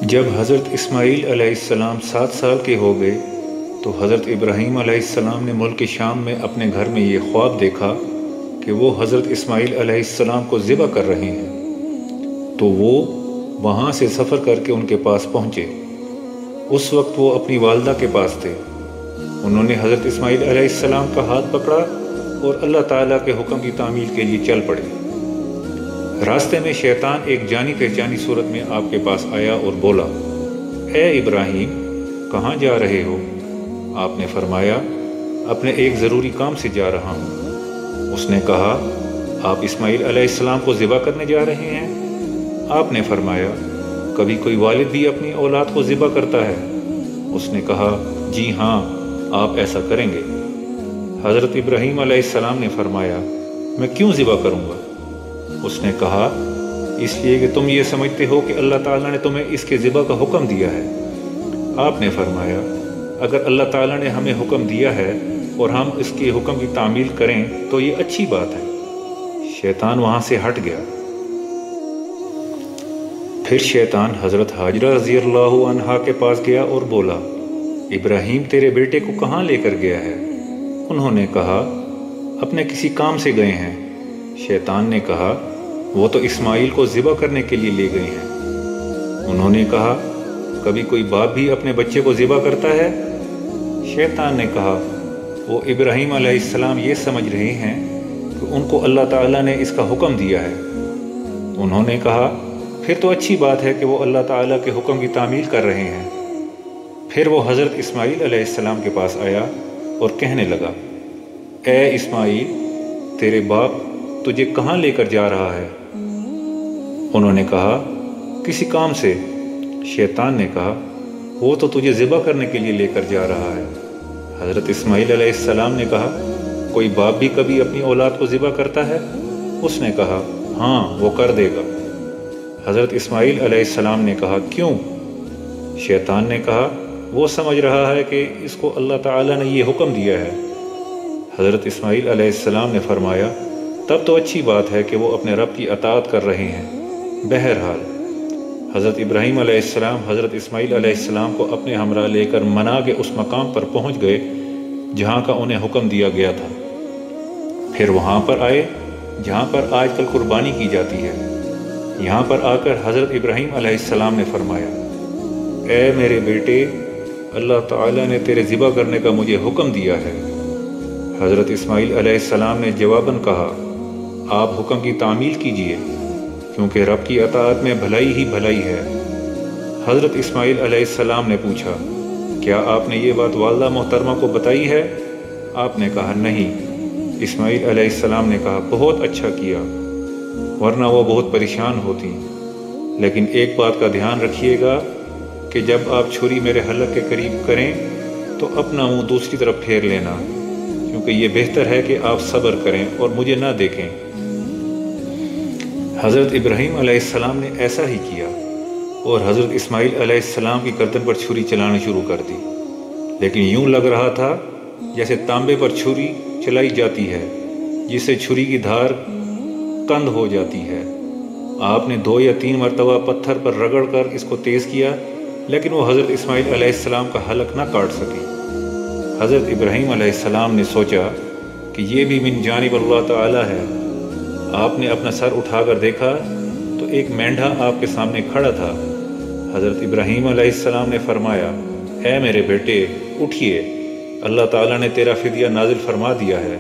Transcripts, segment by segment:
جب حضرت اسماعیل علیہ السلام 7 سال کے ہو گئے تو حضرت ابراہیم علیہ السلام نے ملک شام میں اپنے گھر میں یہ خواب دیکھا کہ وہ حضرت اسماعیل علیہ السلام کو ذبح کر رہے ہیں، تو وہ وہاں سے سفر کر کے ان کے پاس پہنچے۔ اس وقت وہ اپنی والدہ کے پاس تھے۔ انہوں نے حضرت اسماعیل علیہ السلام کا ہاتھ پکڑا اور اللہ تعالیٰ کے حکم کی تعمیل کے لیے چل پڑے۔ راستے میں شیطان ایک جانی پہچانی صورت میں آپ کے پاس آیا اور بولا، اے ابراہیم، کہاں جا رہے ہو؟ آپ نے فرمایا، اپنے ایک ضروری کام سے جا رہا ہوں۔ اس نے کہا، آپ اسماعیل علیہ السلام کو ذبح کرنے جا رہے ہیں؟ آپ نے فرمایا، کبھی کوئی والد بھی اپنی اولاد کو ذبح کرتا ہے؟ اس نے کہا، جی ہاں، آپ ایسا کریں گے۔ حضرت ابراہیم علیہ السلام نے فرمایا، میں کیوں ذبح کروں گا؟ اس نے کہا، اس لیے کہ تم یہ سمجھتے ہو کہ اللہ تعالیٰ نے تمہیں اس کے ذبح کا حکم دیا ہے۔ آپ نے فرمایا، اگر اللہ تعالیٰ نے ہمیں حکم دیا ہے اور ہم اس کے حکم کی تعمیل کریں تو یہ اچھی بات ہے۔ شیطان وہاں سے ہٹ گیا۔ پھر شیطان حضرت حاجرہ رضی اللہ عنہا کے پاس گیا اور بولا، ابراہیم تیرے بیٹے کو کہاں لے کر گیا ہے؟ انہوں نے کہا، اپنے کسی کام سے گئے ہیں۔ شیطان نے کہا، وہ تو اسماعیل کو ذبح کرنے کے لیے لے گئے ہیں۔ انہوں نے کہا، کبھی کوئی باپ بھی اپنے بچے کو ذبح کرتا ہے؟ شیطان نے کہا، وہ ابراہیم علیہ السلام یہ سمجھ رہے ہیں کہ ان کو اللہ تعالیٰ نے اس کا حکم دیا ہے۔ انہوں نے کہا، پھر تو اچھی بات ہے کہ وہ اللہ تعالیٰ کے حکم کی تعمیل کر رہے ہیں۔ پھر وہ حضرت اسماعیل علیہ السلام کے پاس آیا اور کہنے لگا، اے اسماعیل، تیرے باپ تجھے کہاں لے کر جا رہا ہے؟ انہوں نے کہا، کسی کام سے۔ شیطان نے کہا، وہ تو تجھے ذبح کرنے کے لیے لے کر جا رہا ہے۔ حضرت اسماعیل علیہ السلام نے کہا، کوئی باپ بھی کبھی اپنی اولاد کو ذبح کرتا ہے؟ اس نے کہا، ہاں، وہ کر دے گا۔ حضرت اسماعیل علیہ السلام نے کہا، کیوں؟ شیطان نے کہا، وہ سمجھ رہا ہے کہ اس کو اللہ تعالیٰ نے یہ حکم دیا ہے۔ حضرت اسماعیل علیہ السلام نے فرمایا، تب تو اچھی بات ہے کہ وہ اپنے رب کی اطاعت کر رہے ہیں۔ بہرحال حضرت ابراہیم علیہ السلام حضرت اسماعیل علیہ السلام کو اپنے ہمراہ لے کر منا کے اس مقام پر پہنچ گئے جہاں کا انہیں حکم دیا گیا تھا۔ پھر وہاں پر آئے جہاں پر آج کل قربانی کی جاتی ہے۔ یہاں پر آ کر حضرت ابراہیم علیہ السلام نے فرمایا، اے میرے بیٹے، اللہ تعالیٰ نے تیرے ذبح کرنے کا مجھے حکم دیا ہے۔ حضرت اسماعیل علیہ السلام نے جواباً کہا، آپ حکم کی تعمیل کیجئے، کیونکہ رب کی اطاعت میں بھلائی ہی بھلائی ہے۔ حضرت اسماعیل علیہ السلام نے پوچھا، کیا آپ نے یہ بات والدہ محترمہ کو بتائی ہے؟ آپ نے کہا، نہیں۔ اسماعیل علیہ السلام نے کہا، بہت اچھا کیا، ورنہ وہ بہت پریشان ہوتی۔ لیکن ایک بات کا دھیان رکھیے گا کہ جب آپ چھری میرے حلق کے قریب کریں تو اپنا منہ دوسری طرف پھیر لینا، کیونکہ یہ بہتر ہے کہ آپ صبر کریں اور مجھے نہ دیکھیں۔ حضرت ابراہیم علیہ السلام نے ایسا ہی کیا اور حضرت اسماعیل علیہ السلام کی گردن پر چھری چلانا شروع کر دی، لیکن یوں لگ رہا تھا جیسے تانبے پر چھری چلائی جاتی ہے جس سے چھری کی دھار کند ہو جاتی ہے۔ آپ نے 2 یا 3 مرتبہ پتھر پر رگڑ کر اس کو تیز کیا، لیکن وہ حضرت اسماعیل علیہ السلام کا حلق نہ کاٹ سکی۔ حضرت ابراہیم علیہ السلام نے سوچا کہ یہ بھی من جانب اللہ تعالیٰ ہے۔ آپ نے اپنا سر اٹھا کر دیکھا تو ایک مینڈھا آپ کے سامنے کھڑا تھا۔ حضرت ابراہیم علیہ السلام نے فرمایا، اے میرے بیٹے، اٹھیے، اللہ تعالیٰ نے تیرا فدیہ نازل فرما دیا ہے۔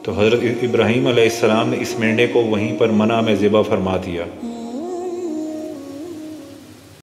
تو حضرت ابراہیم علیہ السلام نے اس مینڈھے کو وہیں پر منا میں ذبح فرما دیا۔